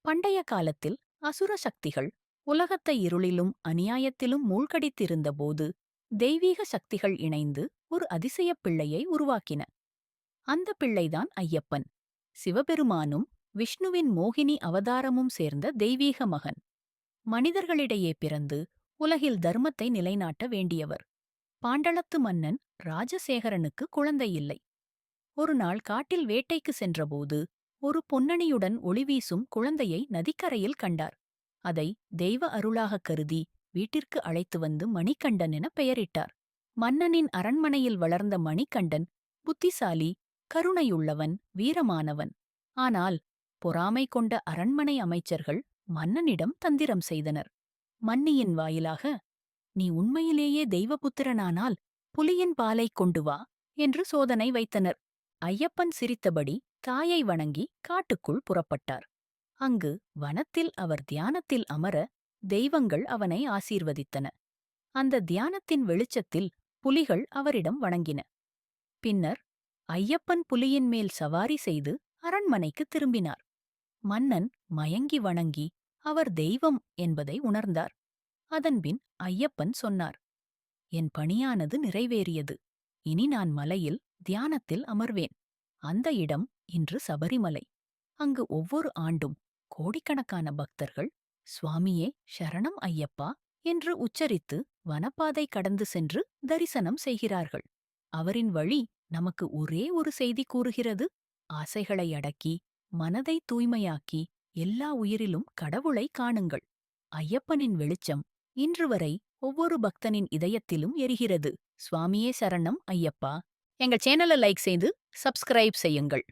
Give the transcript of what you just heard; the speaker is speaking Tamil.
பண்டைய காலத்தில் அசுர சக்திகள் உலகத்தை இருளிலும் அநியாயத்திலும் மூழ்கடித்திருந்தபோது தெய்வீக சக்திகள் இணைந்து ஒரு அதிசயப் பிள்ளையை உருவாக்கின. அந்த பிள்ளைதான் ஐயப்பன். சிவபெருமானும் விஷ்ணுவின் மோகினி அவதாரமும் சேர்ந்த தெய்வீக மகன். மனிதர்களிடையே பிறந்து உலகில் தர்மத்தை நிலைநாட்ட வேண்டியவர். பாண்டளத்து மன்னன் ராஜசேகரனுக்கு குழந்தை இல்லை. ஒருநாள் காட்டில் வேட்டைக்கு சென்றபோது ஒரு பொன்னணியுடன் ஒளிவீசும் குழந்தையை நதிக்கரையில் கண்டார். அதை தெய்வ அருளாகக் கருதி வீட்டிற்கு அழைத்து வந்து மணிகண்டன் என பெயரிட்டார். மன்னனின் அரண்மனையில் வளர்ந்த மணிகண்டன் புத்திசாலி, கருணையுள்ளவன், வீரமானவன். ஆனால் பொறாமை கொண்ட அரண்மனை அமைச்சர்கள் மன்னனிடம் தந்திரம் செய்தனர். மன்னியின் வாயிலாக, "நீ உண்மையிலேயே தெய்வபுத்திரனானால் புலியின் பாலைக் கொண்டு வா" என்று சோதனை வைத்தனர். ஐயப்பன் சிரித்தபடி தாயை வணங்கி காட்டுக்குள் புறப்பட்டார். அங்கு வனத்தில் அவர் தியானத்தில் அமர தெய்வங்கள் அவனை ஆசீர்வதித்தன. அந்த தியானத்தின் வெளிச்சத்தில் புலிகள் அவரிடம் வணங்கின. பின்னர் ஐயப்பன் புலியின் மேல் சவாரி செய்து அரண்மனைக்கு திரும்பினார். மன்னன் மயங்கி வணங்கி அவர் தெய்வம் என்பதை உணர்ந்தார். அதன்பின் ஐயப்பன் சொன்னார், "என் பணியானது நிறைவேறியது. இனி நான் மலையில் தியானத்தில் அமர்வேன்." அந்த இடம் இன்று சபரிமலை. அங்கு ஒவ்வொரு ஆண்டும் கோடிக்கணக்கான பக்தர்கள் "சுவாமியே சரணம் ஐயப்பா" என்று உச்சரித்து வனப்பாதை கடந்து சென்று தரிசனம் செய்கிறார்கள். அவரின் வழி நமக்கு ஒரே ஒரு செய்தி கூறுகிறது: ஆசைகளை அடக்கி, மனதை தூய்மையாக்கி, எல்லா உயிரிலும் கடவுளை காணுங்கள். ஐயப்பனின் வெளிச்சம் இன்று வரை ஒவ்வொரு பக்தனின் இதயத்திலும் எரிகிறது. சுவாமியே சரணம் ஐயப்பா. எங்கள் சேனலை லைக் செய்து சப்ஸ்கிரைப் செய்யுங்கள்.